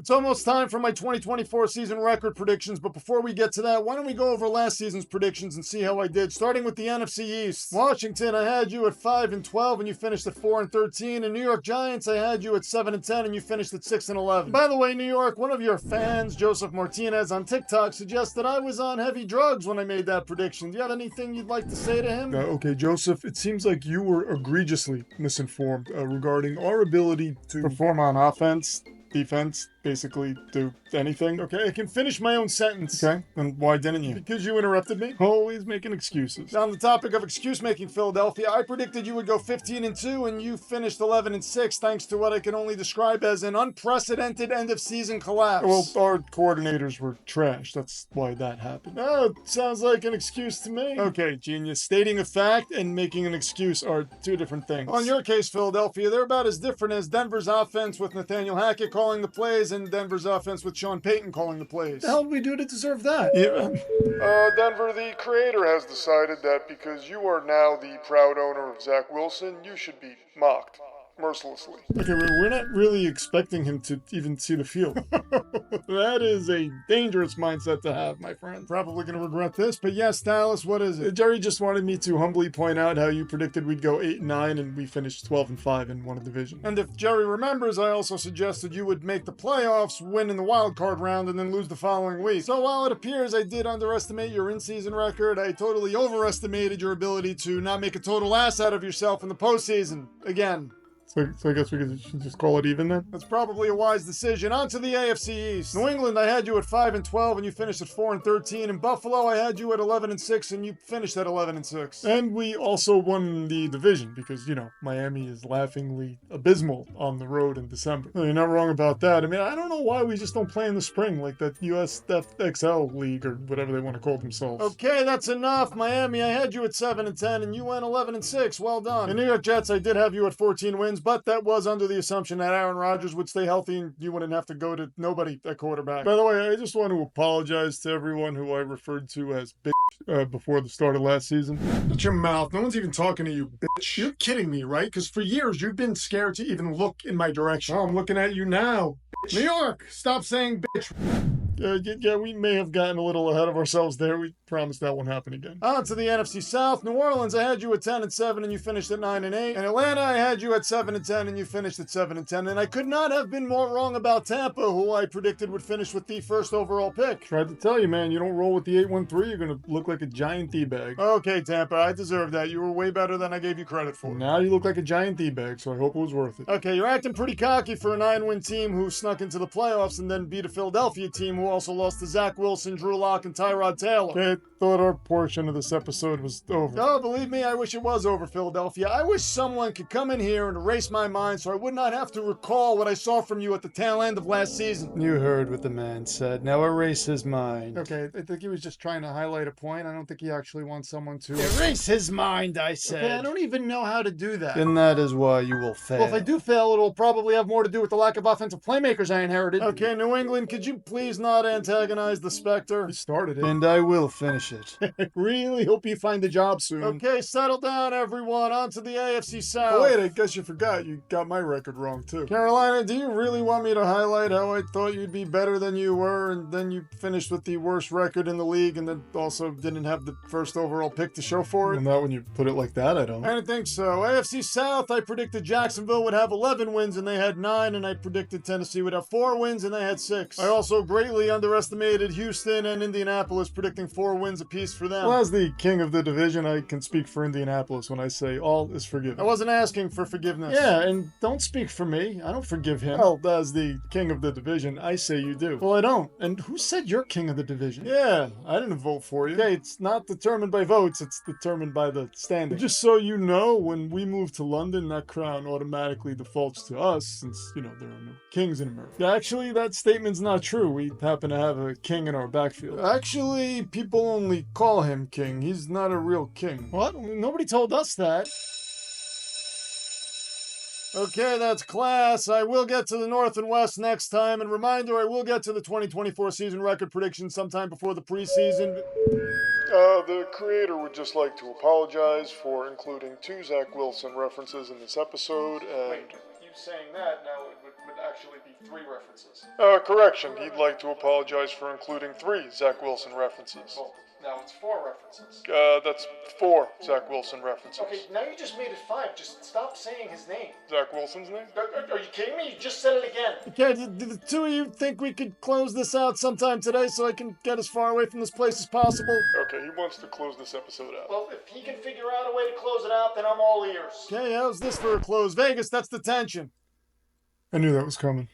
It's almost time for my 2024 season record predictions, but before we get to that, why don't we go over last season's predictions and see how I did, starting with the NFC East. Washington, I had you at 5-12 and you finished at 4-13, and New York Giants, I had you at 7-10 and you finished at 6-11. By the way, New York, one of your fans, Joseph Martinez on TikTok, suggested I was on heavy drugs when I made that prediction. Do you have anything you'd like to say to him? Okay, Joseph, it seems like you were egregiously misinformed regarding our ability to Perform on offense, defense, basically do anything. Okay, I can finish my own sentence. Okay, and why didn't you? Because you interrupted me. Always making excuses. On the topic of excuse making, Philadelphia, I predicted you would go 15-2 and you finished 11-6 thanks to what I can only describe as an unprecedented end of season collapse. Well, our coordinators were trash. That's why that happened. Oh, it sounds like an excuse to me. Okay, genius. Stating a fact and making an excuse are two different things. On your case, Philadelphia, they're about as different as Denver's offense with Nathaniel Hackett calling the plays and Denver's offense with Sean Payton calling the plays. The hell did we do to deserve that? Yeah. Denver, the creator has decided that because you are now the proud owner of Zach Wilson, you should be mocked mercilessly. Okay, we're not really expecting him to even see the field. That is a dangerous mindset to have, my friend. Probably going to regret this, but yes, Dallas, what is it? Jerry just wanted me to humbly point out how you predicted we'd go 8-9 and we finished 12-5 and won a division. And if Jerry remembers, I also suggested you would make the playoffs, win in the wild card round, and then lose the following week. So while it appears I did underestimate your in-season record, I totally overestimated your ability to not make a total ass out of yourself in the postseason. Again. So I guess we should just call it even then? That's probably a wise decision. On to the AFC East. New England, I had you at 5-12 and you finished at 4-13. In Buffalo, I had you at 11-6 and you finished at 11-6. And we also won the division because, you know, Miami is laughingly abysmal on the road in December. You're not wrong about that. I mean, I don't know why we just don't play in the spring like that USFXL league or whatever they want to call themselves. Okay, that's enough. Miami, I had you at 7-10 and you went 11-6. Well done. The New York Jets, I did have you at 14 wins. But that was under the assumption that Aaron Rodgers would stay healthy and you wouldn't have to go to nobody at quarterback. By the way, I just want to apologize to everyone who I referred to as bitch before the start of last season. Shut your mouth. No one's even talking to you, bitch. You're kidding me, right? Because for years, you've been scared to even look in my direction. Oh, I'm looking at you now. Bitch. New York, stop saying bitch. Yeah, we may have gotten a little ahead of ourselves there. We promise that won't happen again. On to the NFC South. New Orleans, I had you at 10-7 and you finished at 9-8. And Atlanta, I had you at 7-10 and you finished at 7-10. And I could not have been more wrong about Tampa, who I predicted would finish with the first overall pick. Tried to tell you, man, you don't roll with the 813, you're going to look like a giant D-bag. Okay, Tampa, I deserve that. You were way better than I gave you credit for. Now you look like a giant D-bag, so I hope it was worth it. Okay, you're acting pretty cocky for a 9-win team who snuck into the playoffs and then beat a Philadelphia team who also lost to Zach Wilson, Drew Lock, and Tyrod Taylor. Okay, I thought our portion of this episode was over. Oh, believe me, I wish it was over, Philadelphia. I wish someone could come in here and erase my mind so I would not have to recall what I saw from you at the tail end of last season. You heard what the man said. Now erase his mind. Okay, I think he was just trying to highlight a point. I don't think he actually wants someone to... Erase his mind, I said. Okay, I don't even know how to do that. And that is why you will fail. Well, if I do fail, it'll probably have more to do with the lack of offensive playmakers I inherited. Okay, New England, could you please not antagonize the Spectre? You started it. And I will finish it. I really hope you find a job soon. Okay, settle down, everyone. On to the AFC South. Oh, wait, I guess you forgot. You got my record wrong, too. Carolina, do you really want me to highlight how I thought you'd be better than you were, and then you finished with the worst record in the league, and then also didn't have the first overall pick to show for it? Well, not when you put it like that, I don't. I don't think so. AFC South, I predicted Jacksonville would have 11 wins, and they had 9, and I predicted Tennessee would have 4 wins, and they had 6. I also greatly underestimated Houston and Indianapolis, predicting 4 wins apiece for them. Well, as the king of the division, I can speak for Indianapolis when I say all is forgiven. I wasn't asking for forgiveness. Yeah, and don't speak for me. I don't forgive him. Well, as the king of the division, I say you do. Well, I don't. And who said you're king of the division? Yeah, I didn't vote for you. Okay, it's not determined by votes, it's determined by the standing. Just so you know, when we move to London, that crown automatically defaults to us, since, you know, there are no kings in America. Actually, that statement's not true. We happen to have a king in our backfield. Actually, people only call him king. He's not a real king. What? Nobody told us that. Okay, that's class. I will get to the North and West next time. And reminder, I will get to the 2024 season record prediction sometime before the preseason. The creator would just like to apologize for including 2 Zach Wilson references in this episode, and... Wait, you saying that now it would would actually be 3 references. Correction. He'd like to apologize for including 3 Zach Wilson references. Well, now it's 4 references. That's 4 Zach Wilson references. Okay, now you just made it 5. Just stop saying his name. Zach Wilson's name? Are you kidding me? You just said it again. Okay, do the 2 of you think we could close this out sometime today so I can get as far away from this place as possible? Okay, he wants to close this episode out. Well, if he can figure out a way to close it out, then I'm all ears. Okay, how's this for a close? Vegas, that's the tension. I knew that was coming.